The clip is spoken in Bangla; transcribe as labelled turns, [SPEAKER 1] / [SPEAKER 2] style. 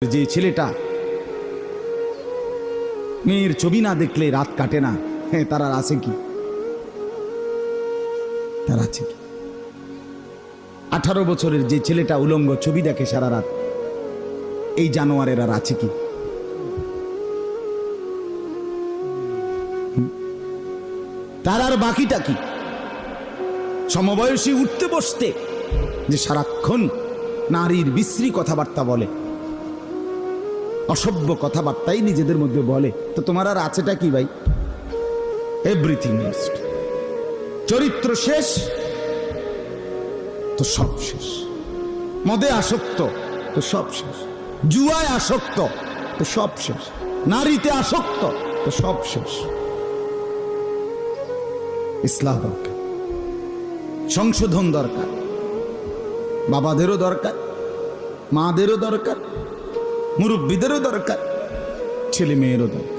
[SPEAKER 1] যে ছেলেটা মেয়ের ছবি না দেখলে রাত কাটে না, হ্যাঁ তার আর আছে কি? তার আছে কি? 18 বছরের যে ছেলেটা উলঙ্গ ছবি দেখে সারা রাত, এই জানোয়ারের আর আছে কি? তার আর বাকিটা কি? সমবয়সী উঠতে বসতে যে সারাক্ষণ নারীর বিশ্রী কথাবার্তা বলে, অসভ্য কথাবার্তাই নিজেদের মধ্যে বলে, তো তোমার আর আছেটা কি ভাই? Everything lost. চরিত্র শেষ তো সব শেষ। মদে আসক্ত তো সব শেষ। জুয়ায় আসক্ত তো সব শেষ। নারীতে আসক্ত তো সব শেষ। ইসলাম দরকার, সংশোধন দরকার, বাবাদেরও দরকার, মাদেরও দরকার, মুরব্বীদেরও দরকার, ছেলে মেয়েরও দরকার।